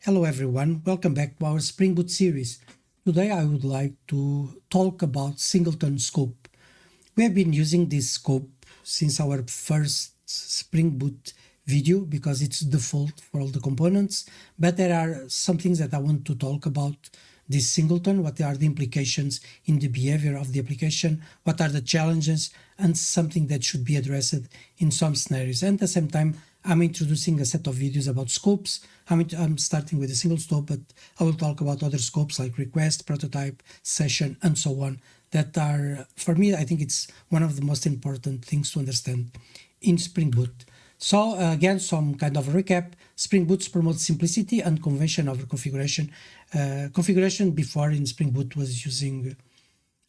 Hello everyone, welcome back to our Spring Boot series. Today I would like to talk about Singleton scope. We have been using this scope since our first Spring Boot video because it's default for all the components, but there are some things that I want to talk about this singleton, what are the implications in the behavior of the application, what are the challenges, and something that should be addressed in some scenarios. And at the same time, I'm introducing a set of videos about scopes. I'm starting with a single scope, but I will talk about other scopes like request, prototype, session, and so on that are, for me, I think it's one of the most important things to understand in Spring Boot. So again, some kind of recap. Spring Boot promotes simplicity and convention over configuration. Configuration before in Spring Boot was using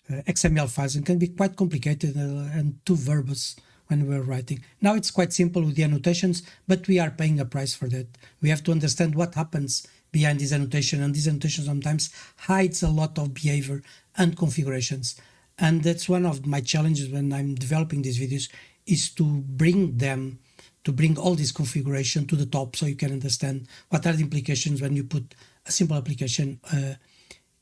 XML files and can be quite complicated and too verbose when we're writing. Now it's quite simple with the annotations, but we are paying a price for that. We have to understand what happens behind this annotation, and this annotation sometimes hides a lot of behavior and configurations. And that's one of my challenges when I'm developing these videos, is to bring all this configuration to the top so you can understand what are the implications when you put a simple application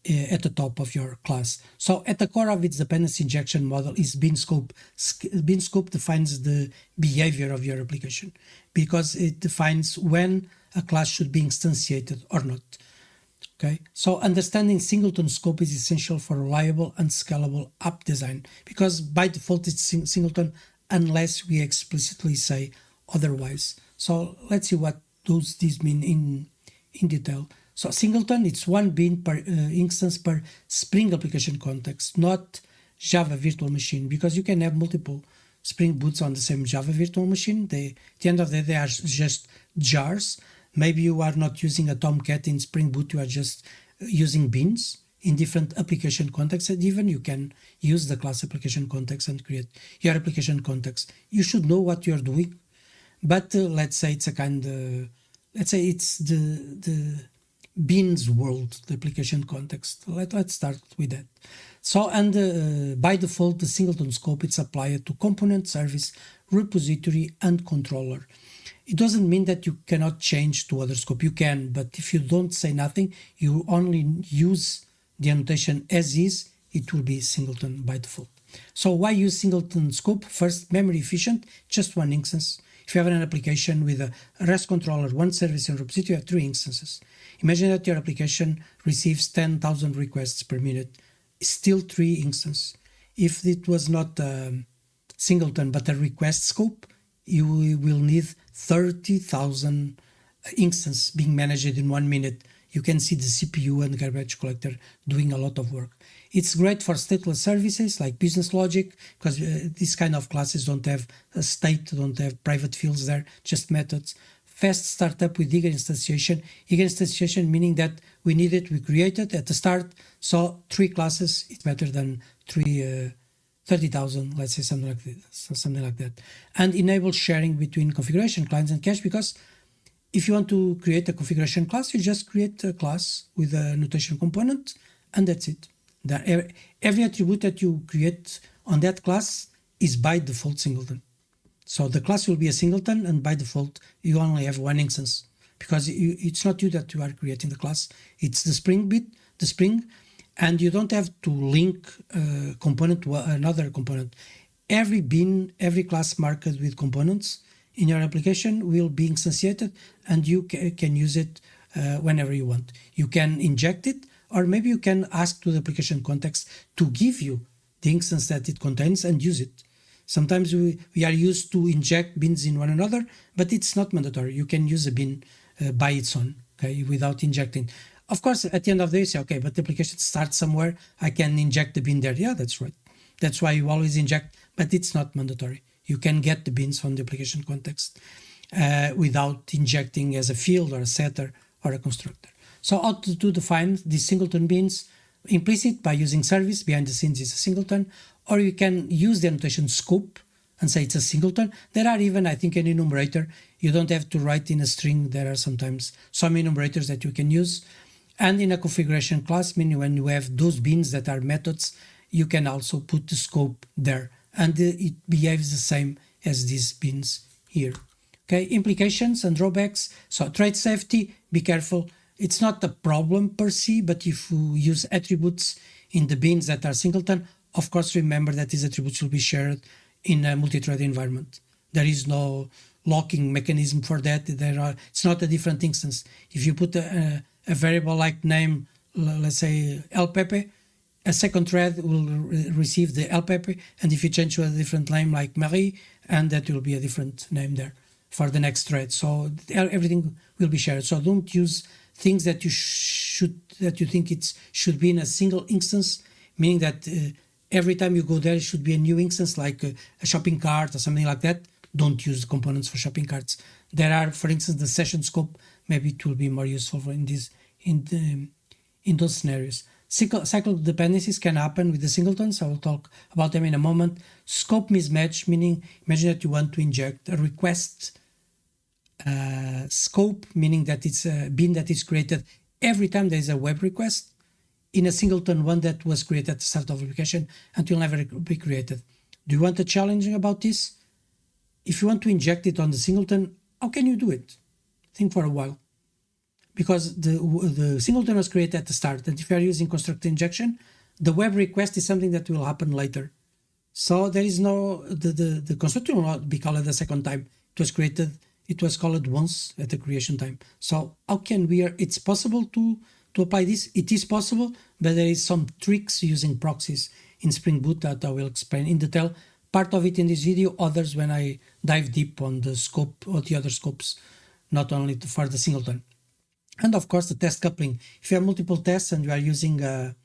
at the top of your class. So at the core of its dependency injection model is bin scope. Bin scope defines the behavior of your application because it defines when a class should be instantiated or not. Okay, so understanding singleton scope is essential for reliable and scalable app design because by default it's singleton unless we explicitly say otherwise. So let's see what does this mean in detail. So singleton, it's one bin per instance per Spring application context, not Java virtual machine, because you can have multiple Spring Boots on the same Java virtual machine. At the end of the day, they are just jars. Maybe you are not using a Tomcat in Spring Boot, you are just using bins in different application contexts, and even you can use the class application context and create your application context. You should know what you're doing, but let's say it's a kind of, let's say it's the bins world, the application context. Let's start with that. So, and by default, the singleton scope, it's applied to component, service, repository, and controller. It doesn't mean that you cannot change to other scope. You can, but if you don't say nothing, you only use the annotation as is, it will be singleton by default. So why use singleton scope? First, memory efficient, just one instance. If you have an application with a REST controller, one service, and repository, you have 3 instances. Imagine that your application receives 10,000 requests per minute. Still 3 instances. If it was not singleton but a request scope, you will need 30,000 instances being managed in 1 minute. You can see the CPU and the garbage collector doing a lot of work. It's great for stateless services like business logic, because these kind of classes don't have a state, don't have private fields there, just methods. Fast startup with eager instantiation. Eager instantiation meaning that we need it, we create it at the start. So 3 classes, it's better than 30,000, let's say something like that. And enable sharing between configuration clients and cache, because if you want to create a configuration class, you just create a class with a annotation component, and that's it. Every attribute that you create on that class is by default singleton. So the class will be a singleton, and by default, you only have 1 instance because it's not you that you are creating the class. It's the Spring, and you don't have to link a component to another component. Every bin, every class marked with components in your application will be instantiated, and you can use it whenever you want. You can inject it, or maybe you can ask to the application context to give you the instance that it contains and use it. Sometimes we are used to inject bins in one another, but it's not mandatory. You can use a bin by its own, okay, without injecting. Of course, at the end of the day, you say, okay, but the application starts somewhere. I can inject the bin there. Yeah, that's right. That's why you always inject, but it's not mandatory. You can get the bins from the application context without injecting as a field or a setter or a constructor. So how to define these singleton bins? Implicit by using service, behind the scenes is a singleton, or you can use the annotation scope and say it's a singleton. There are even, I think, an enumerator. You don't have to write in a string. There are sometimes some enumerators that you can use. And in a configuration class, meaning when you have those bins that are methods, you can also put the scope there. And it behaves the same as these bins here. Okay, implications and drawbacks. So trade safety, be careful. it's not a problem per se, but if you use attributes in the bins that are singleton, of course, remember that these attributes will be shared in a multi-thread environment. There is no locking mechanism for that. It's not a different instance. If you put a variable like name, let's say LPepe, a second thread will receive the LPepe, and if you change to a different name like Marie, and that will be a different name there for the next thread. So everything will be shared. So don't use things that you think it should be in a single instance, meaning that every time you go there, it should be a new instance, like a shopping cart or something like that. Don't use the components for shopping carts. There are, for instance, the session scope. Maybe it will be more useful in those scenarios. Cycle dependencies can happen with the singletons. I will talk about them in a moment. Scope mismatch, meaning imagine that you want to inject a request scope, meaning that it's a bin that is created every time there is a web request, in a singleton one that was created at the start of the application and will never be created. Do you want a challenge about this? If you want to inject it on the singleton, how can you do it? Think for a while. Because the singleton was created at the start, and if you are using constructor injection, the web request is something that will happen later. So there is no, the constructor will not be called a second time. It was called once at the creation time. So how can it's possible to apply this? It is possible, but there is some tricks using proxies in Spring Boot that I will explain in detail. Part of it in this video, others when I dive deep on the scope or the other scopes, not only for the singleton. And of course, the test coupling. If you have multiple tests and you are using a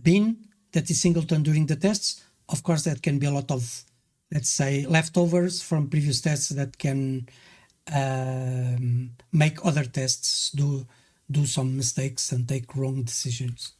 bin that is singleton during the tests, of course, that can be a lot of, let's say, leftovers from previous tests that can make other tests do some mistakes and take wrong decisions.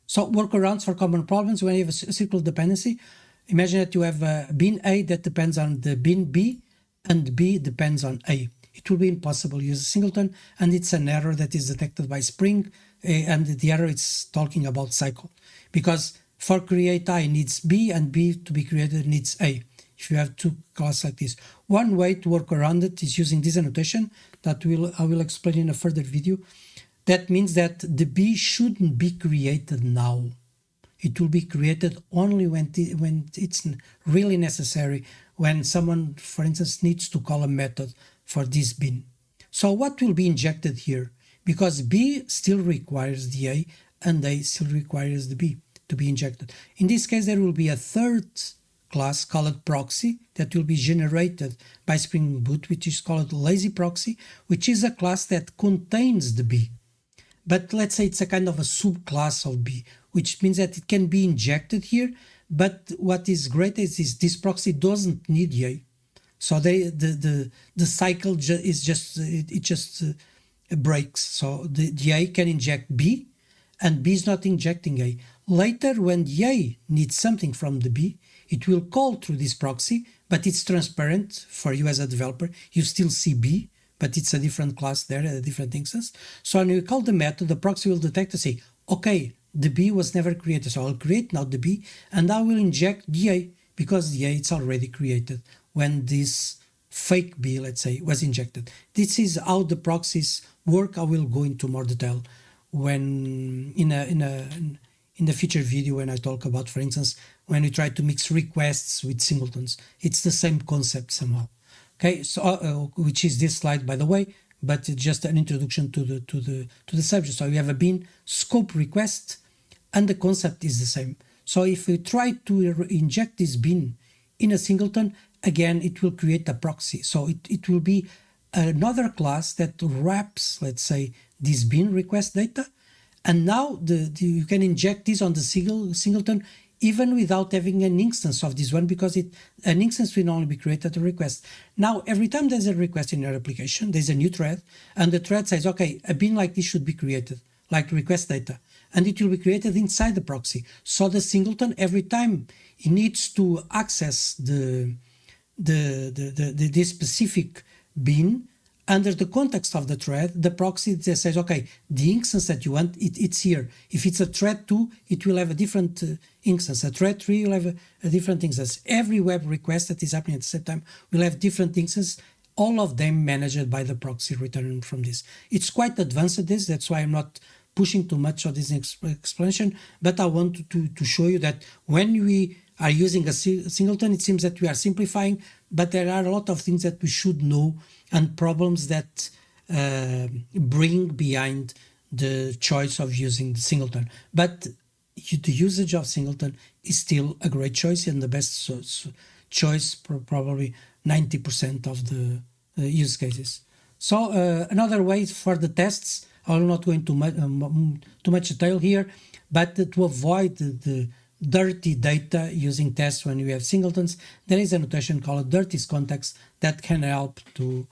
So workarounds for common problems. When you have a circular dependency, imagine that you have a bin A that depends on the bin B and B depends on A. It will be impossible to use a singleton, and it's an error that is detected by Spring, and the error is talking about cycle. Because for create I needs B, and B to be created needs A, if you have two classes like this. One way to work around it is using this annotation that I will explain in a further video. That means that the B shouldn't be created now. It will be created only when it's really necessary, when someone, for instance, needs to call a method for this bin. So what will be injected here? Because B still requires the A and A still requires the B to be injected. In this case, there will be a third class called proxy that will be generated by Spring Boot, which is called lazy proxy, which is a class that contains the B. But let's say it's a kind of a subclass of B, which means that it can be injected here. But what is great is this proxy doesn't need the A. So the cycle just breaks. So the A can inject B, and B is not injecting A. Later, when the A needs something from the B, it will call through this proxy, but it's transparent for you as a developer. You still see B, but it's a different class there, a different instance. So when you call the method, the proxy will detect and say, okay, the B was never created, so I'll create now the B, and I will inject the A, because the A it's already created when this fake B, let's say, was injected. This is how the proxies work. I will go into more detail when in the future video when I talk about, for instance, when we try to mix requests with singletons. It's the same concept somehow. Okay, so which is this slide, by the way, but it's just an introduction to the subject. So we have a bin scope request, and the concept is the same. So if we try to inject this bin in a singleton, again, it will create a proxy. So it will be another class that wraps, let's say, this bin request data. And now you can inject this on the singleton even without having an instance of this one, because an instance will only be created at a request. Now, every time there's a request in your application, there's a new thread, and the thread says, okay, a bin like this should be created, like request data, and it will be created inside the proxy. So the singleton, every time it needs to access this specific bin, under the context of the thread, the proxy just says, okay, the instance that you want, it's here. If it's a thread 2, it will have a different instance. A thread 3 will have a different instance. Every web request that is happening at the same time will have different instances all of them managed by the proxy return from this. It's quite advanced this, that's why I'm not pushing too much of this explanation, but I want to show you that when we are using a singleton, it seems that we are simplifying, but there are a lot of things that we should know and problems that bring behind the choice of using the singleton. But the usage of singleton is still a great choice and the best choice for probably 90% of the use cases. So another way for the tests, I will not go into too much detail here, but to avoid the dirty data using tests when we have singletons, there is a notation called dirty context that can help to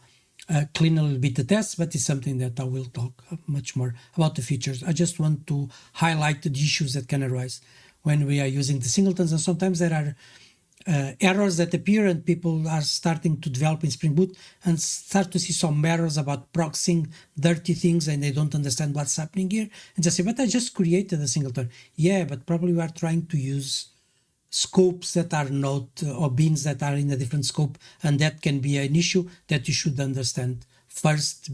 clean a little bit the tests, but it's something that I will talk much more about the features. I just want to highlight the issues that can arise when we are using the singletons, and sometimes there are errors that appear and people are starting to develop in Spring Boot and start to see some errors about proxying dirty things and they don't understand what's happening here and just say, but I just created a singleton. Yeah, but probably we are trying to use scopes that are not, or beans that are in a different scope, and that can be an issue that you should understand first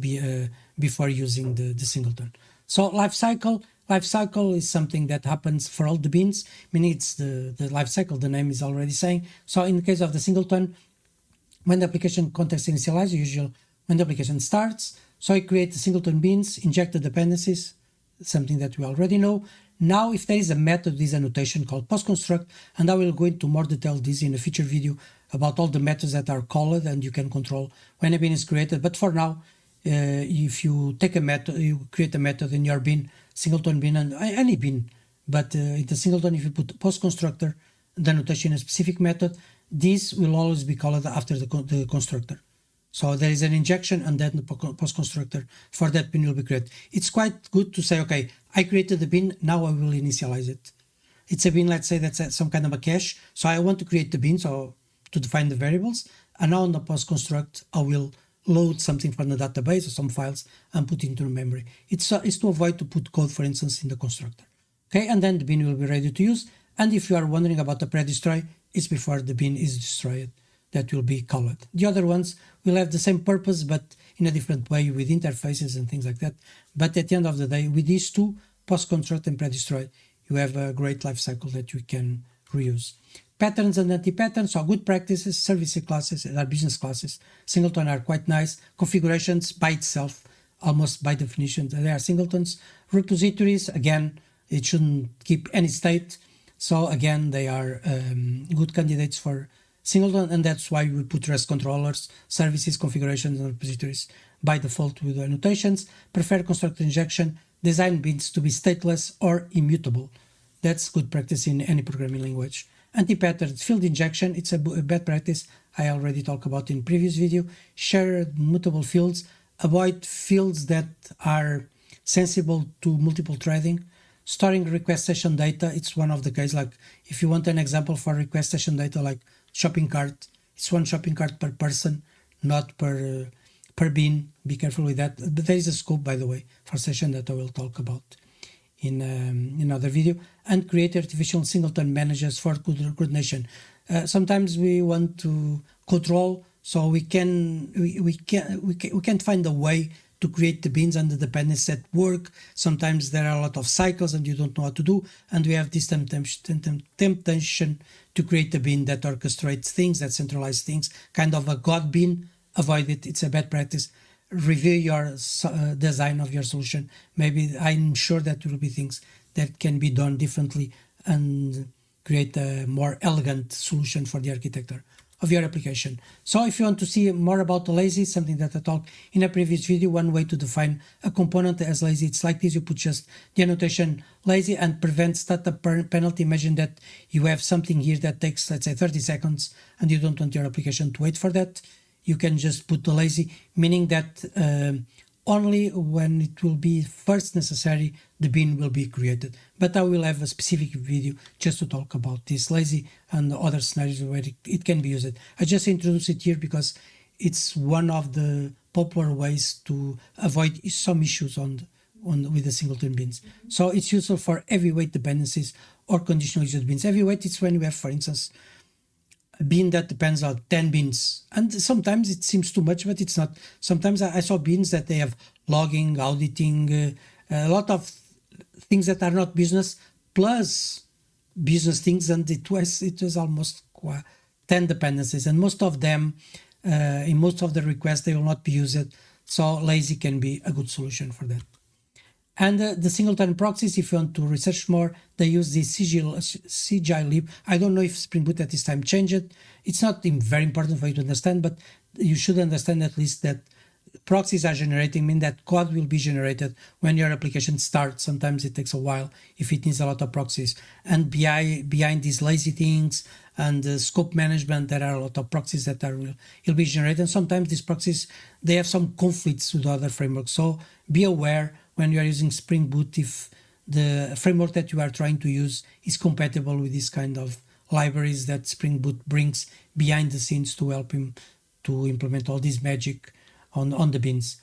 before using the singleton. So Lifecycle is something that happens for all the beans, meaning it's the lifecycle, the name is already saying. So in the case of the singleton, when the application context initializes, usually when the application starts, so I create the singleton beans, inject the dependencies, something that we already know. Now, if there is a method, there is a notation called postconstruct, and I will go into more detail this in a future video about all the methods that are called and you can control when a bean is created. But for now, if you take a method, you create a method in your bean, singleton bean, and any bean, but in the singleton, if you put post constructor, the notation a specific method, this will always be called after the constructor. So there is an injection and then the post constructor for that bean will be created. It's quite good to say, okay, I created the bean, now I will initialize it. It's a bean, let's say that's some kind of a cache. So I want to create the bean, so to define the variables, and now on the post construct, I will load something from the database or some files and put it into the memory. It's to avoid to put code, for instance, in the constructor. Okay, and then the bean will be ready to use. And if you are wondering about the pre-destroy, it's before the bean is destroyed that will be called. The other ones will have the same purpose, but in a different way with interfaces and things like that. But at the end of the day, with these two, post-construct and pre-destroy, you have a great life cycle that you can reuse. Patterns and anti-patterns, so good practices, service classes, and our business classes. Singleton are quite nice. Configurations by itself, almost by definition, they are singletons. Repositories, again, it shouldn't keep any state. So again, they are good candidates for singleton, and that's why we put REST controllers, services, configurations, and repositories by default with the annotations. Prefer constructor injection, design beans to be stateless or immutable. That's good practice in any programming language. Anti-patterns, field injection, it's a bad practice I already talked about in previous video. Share mutable fields, avoid fields that are sensible to multiple threading. Storing request session data, it's one of the cases, like if you want an example for request session data like shopping cart, it's one shopping cart per person, not per bean. Be careful with that. But there is a scope, by the way, for session that I will talk about in another video. And create artificial singleton managers for coordination. Sometimes we want to control, so we can't find a way to create the beans and the dependencies that work. Sometimes there are a lot of cycles and you don't know what to do, and we have this temptation to create a bean that orchestrates things, that centralizes things, kind of a God bean. Avoid it, it's a bad practice. Review your design of your solution. Maybe I'm sure that there will be things that can be done differently and create a more elegant solution for the architecture of your application. So if you want to see more about the lazy, something that I talked in a previous video, one way to define a component as lazy, it's like this. You put just the annotation lazy and prevent startup penalty. Imagine that you have something here that takes, let's say, 30 seconds and you don't want your application to wait for that. You can just put the lazy, meaning that only when it will be first necessary, the bean will be created. But I will have a specific video just to talk about this lazy and other scenarios where it can be used. I just introduced it here because it's one of the popular ways to avoid some issues with the singleton beans. So it's useful for heavyweight dependencies or conditional used beans. Heavyweight is when we have, for instance, a bin that depends on 10 bins. And sometimes it seems too much, but it's not. Sometimes I saw bins that they have logging, auditing, a lot of things that are not business, plus business things, and it was almost 10 dependencies, and most of them, in most of the requests, they will not be used. So lazy can be a good solution for that. And the Singleton proxies, if you want to research more, they use the CGI-lib. I don't know if Spring Boot at this time changed it. It's not very important for you to understand, but you should understand at least that proxies are generating, mean that code will be generated when your application starts. Sometimes it takes a while if it needs a lot of proxies. And behind these lazy things and scope management, there are a lot of proxies that will be generated. And sometimes these proxies, they have some conflicts with other frameworks. So be aware when you are using Spring Boot if the framework that you are trying to use is compatible with this kind of libraries that Spring Boot brings behind the scenes to help him to implement all this magic on the bins.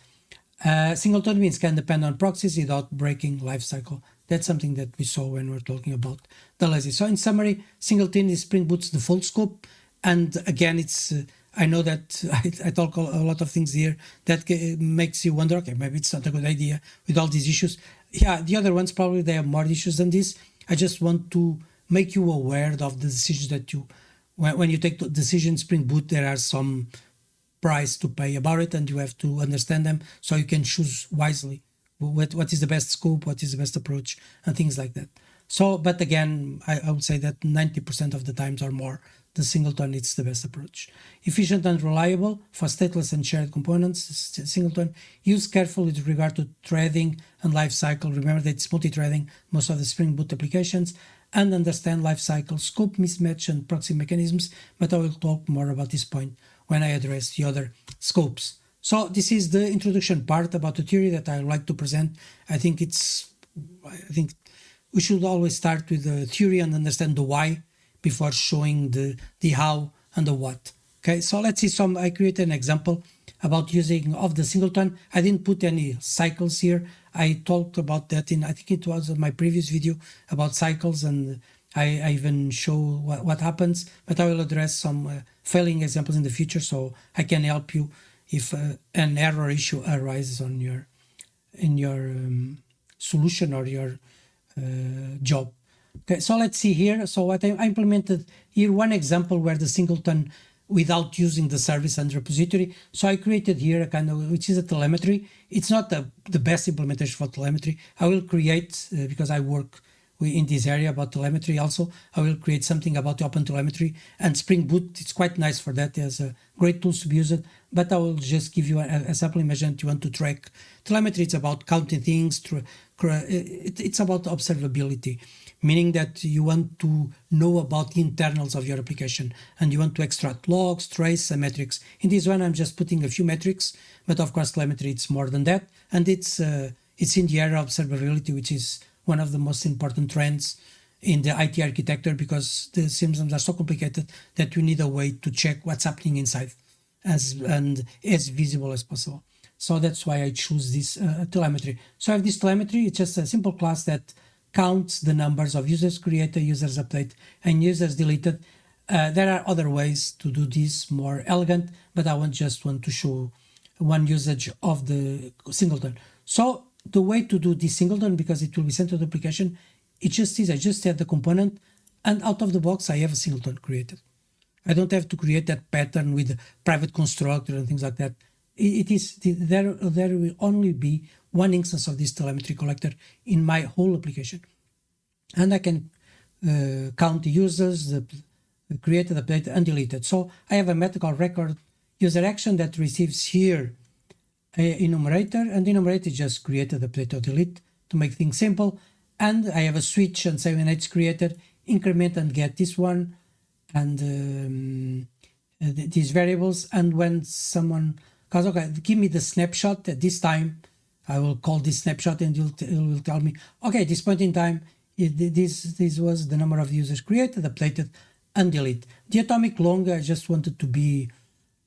Singleton bins can depend on proxies without breaking lifecycle. That's something that we saw when we're talking about the lazy. So in summary, Singleton is Spring Boot's default scope. And again, it's I know that I talk a lot of things here that makes you wonder, okay, maybe it's not a good idea with all these issues. Yeah, the other ones probably they have more issues than this. I just want to make you aware of the decisions that when you take the decision Spring Boot, there are some price to pay about it, and you have to understand them so you can choose wisely what is the best scope, what is the best approach, and things like that. So, but again, I would say that 90% of the times or more, the Singleton is the best approach. Efficient and reliable for stateless and shared components. Singleton used carefully with regard to threading and lifecycle. Remember that it's multi-threading most of the Spring Boot applications, and understand lifecycle, scope mismatch, and proxy mechanisms. But I will talk more about this point when I address the other scopes. So this is the introduction part about the theory that I would like to present. I think we should always start with the theory and understand the why before showing the how and the what. Okay, so let's see I created an example about using of the Singleton. I didn't put any cycles here. I talked about that I think it was my previous video about cycles, and I even show what happens, but I will address some failing examples in the future so I can help you if an error issue arises in your solution or your job. Okay, so let's see here. So what I implemented here, one example where the Singleton without using the service and repository. So I created here a kind of, which is a telemetry. It's not the best implementation for telemetry. I will create, because I work in this area about telemetry also, I will create something about the open telemetry, and Spring Boot, it's quite nice for that. There's a great tools to be used, but I will just give you a sample. Imagine you want to track telemetry. It's about counting things. It's about observability, meaning that you want to know about the internals of your application and you want to extract logs, trace, and metrics. In this one, I'm just putting a few metrics, but of course, telemetry, it's more than that. And it's in the area of observability, which is one of the most important trends in the IT architecture, because the systems are so complicated that you need a way to check what's happening inside as visible as possible. So that's why I choose this telemetry. So I have this telemetry. It's just a simple class that counts the numbers of users created, users updated, and users deleted. There are other ways to do this more elegant, but I just want to show one usage of the Singleton. So the way to do this Singleton, because it will be sent to the application, it just is I just add the component, and out of the box I have a Singleton created. I don't have to create that pattern with private constructor and things like that. There will only be one instance of this telemetry collector in my whole application, and I can count the users, the created, updated, and deleted. So I have a method called record user action that receives here a enumerator, and the enumerator is just created, update, or delete to make things simple. And I have a switch and say when it's created, increment and get this one and these variables. And when someone goes, okay, give me the snapshot at this time, I will call this snapshot and it will tell me, okay, at this point in time, this was the number of users created, updated, and delete. The atomic long, I just wanted to be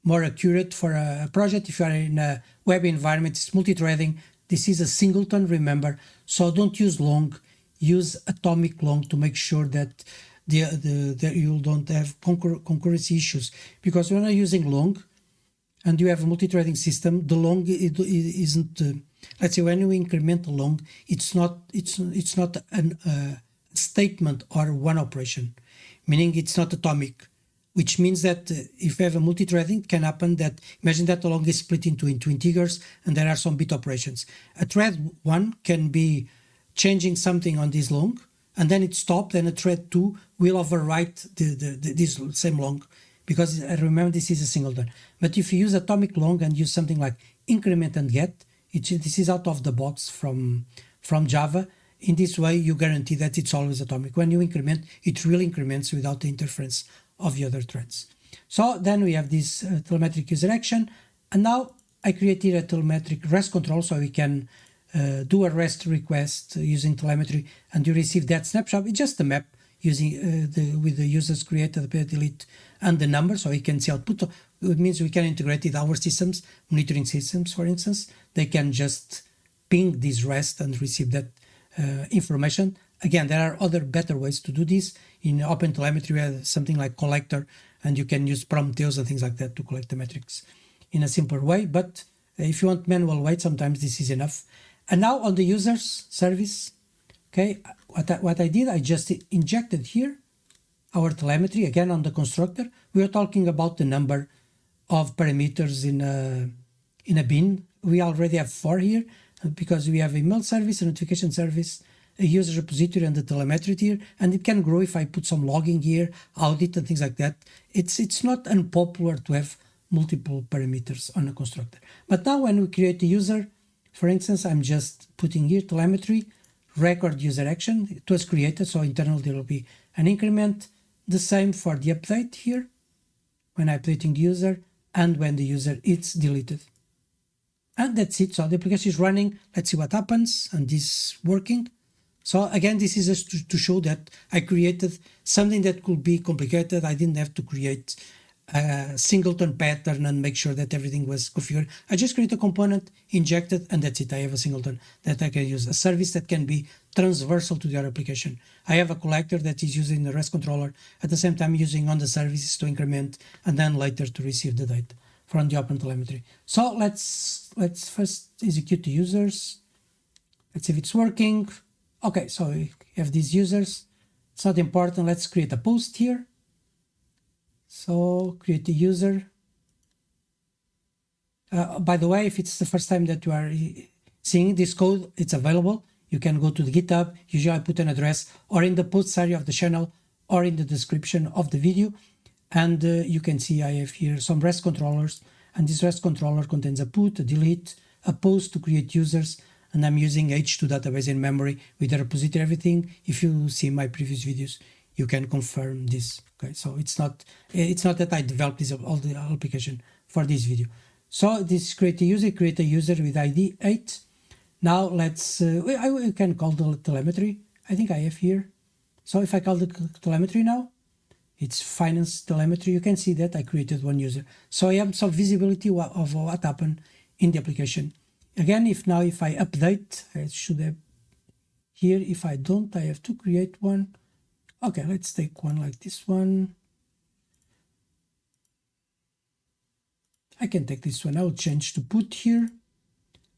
more accurate for a project. If you are in a web environment, it's multi-threading. This is a Singleton, remember. So don't use long, use atomic long to make sure that you don't have concurrency issues, because when you're using long and you have a multi-threading system, the long isn't. Let's say when you increment the long, it's not a statement or one operation, meaning it's not atomic, which means that if you have a multi-threading, it can happen that, imagine that the long is split into integers and there are some bit operations. A thread 1 can be changing something on this long, and then it stopped, and a thread 2 will overwrite this same long, because I remember this is a singleton. But if you use atomic long and use something like increment and get, this is out of the box from Java. In this way, you guarantee that it's always atomic. When you increment, it really increments without the interference of the other threads. So then we have this telemetric user action, and now I created a telemetric REST control, so we can do a REST request using telemetry, and you receive that snapshot. It's just a map using with the users created, delete, and the number, so we can see output. It means we can integrate it our systems, monitoring systems, for instance. They can just ping this REST and receive that information. Again, there are other better ways to do this. In OpenTelemetry, we have something like collector, and you can use Prometheus and things like that to collect the metrics in a simpler way. But if you want manual weight, sometimes this is enough. And now on the users service, okay, what I did, I just injected here our telemetry again on the constructor. We are talking about the number of parameters in a bin. We already have 4 here, because we have email service, a notification service, a user repository, and the telemetry here, and it can grow if I put some logging here, audit, and things like that. It's not unpopular to have multiple parameters on a constructor. But now when we create a user, for instance, I'm just putting here telemetry, record user action. It was created, so internally there will be an increment. The same for the update here, when I'm updating the user, and when the user is deleted. And that's it. So the application is running. Let's see what happens, and this is working. So again, this is just to show that I created something that could be complicated. I didn't have to create a singleton pattern and make sure that everything was configured. I just create a component, inject it, and that's it. I have a singleton that I can use, a service that can be transversal to the other application. I have a collector that is using the REST controller, at the same time using on the services to increment, and then later to receive the data from the OpenTelemetry. So let's first execute the users. Let's see if it's working. Okay, so we have these users. It's not important. Let's create a post here. So create a user. By the way, if it's the first time that you are seeing this code, it's available. You can go to the GitHub. Usually I put an address or in the posts area of the channel or in the description of the video. And you can see I have here some REST controllers. And this REST controller contains a put, a delete, a post to create users. And I'm using H2 database in memory with the repository, everything. If you see my previous videos, you can confirm this. Okay, so it's not that I developed this all the application for this video. So this create a user with ID 8. Now let's I can call the telemetry. I think I have here. So if I call the telemetry now, it's finance telemetry. You can see that I created one user. So I have some visibility of what happened in the application. Again, if I update, I should have here. If I don't, I have to create one. Okay, let's take one like this one. I can take this one. I'll change to put here.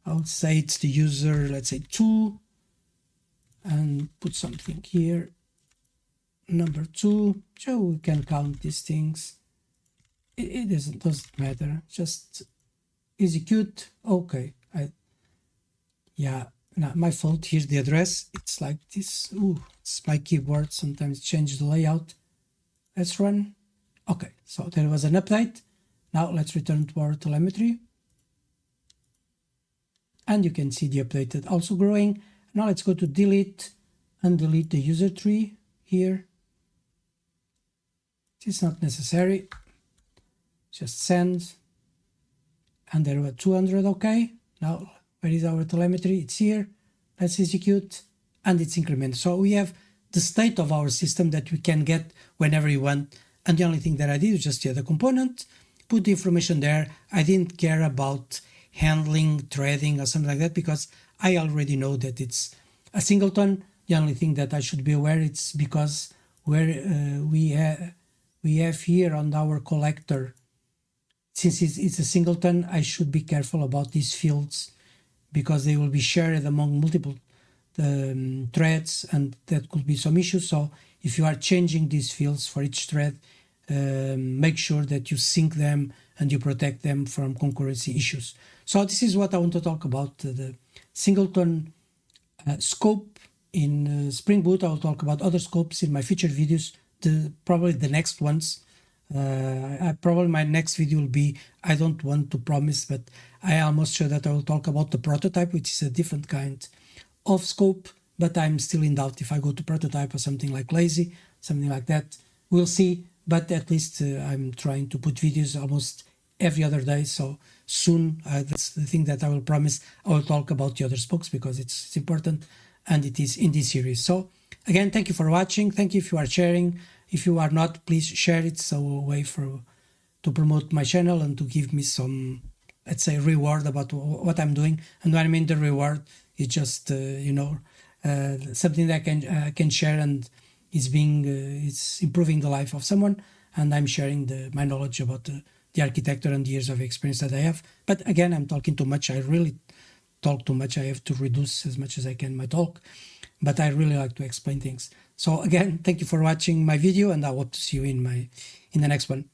I'll say it's the user, let's say 2, and put something here. Number 2, so we can count these things. It doesn't matter. Just execute. Okay. Now my fault. Here's the address. It's like this. Ooh, it's my keyboard. Sometimes change the layout. Let's run. Okay, so there was an update. Now let's return to our telemetry. And you can see the updated also growing. Now let's go to delete and delete the user tree here. It's not necessary. Just send. And there were 200. Okay. Now where is our telemetry? It's here. Let's execute, and it's incremented. So we have the state of our system that we can get whenever you want. And the only thing that I did was just add a component, put the information there. I didn't care about handling, threading, or something like that, because I already know that it's a singleton. The only thing that I should be aware, it's because where we have here on our collector, since it's a singleton, I should be careful about these fields because they will be shared among multiple threads, and that could be some issues. So if you are changing these fields for each thread, make sure that you sync them and you protect them from concurrency issues. So this is what I want to talk about, the singleton scope in Spring Boot. I will talk about other scopes in my future videos, probably the next ones. Probably my next video will be, I don't want to promise, but I am almost sure that I will talk about the prototype, which is a different kind of scope, but I'm still in doubt if I go to prototype or something like lazy, something like that. We'll see, but at least I'm trying to put videos almost every other day, so soon, that's the thing that I will promise, I will talk about the other scopes because it's important and it is in this series. So again, thank you for watching. Thank you if you are sharing. If you are not, please share it. So a way to promote my channel and to give me some, let's say, reward about what I'm doing. And when I mean the reward, it's just something that I can share, and it's improving the life of someone. And I'm sharing my knowledge about the architecture and the years of experience that I have. But again, I'm talking too much. I really talk too much. I have to reduce as much as I can my talk, but I really like to explain things. So again, thank you for watching my video, and I hope to see you in the next one.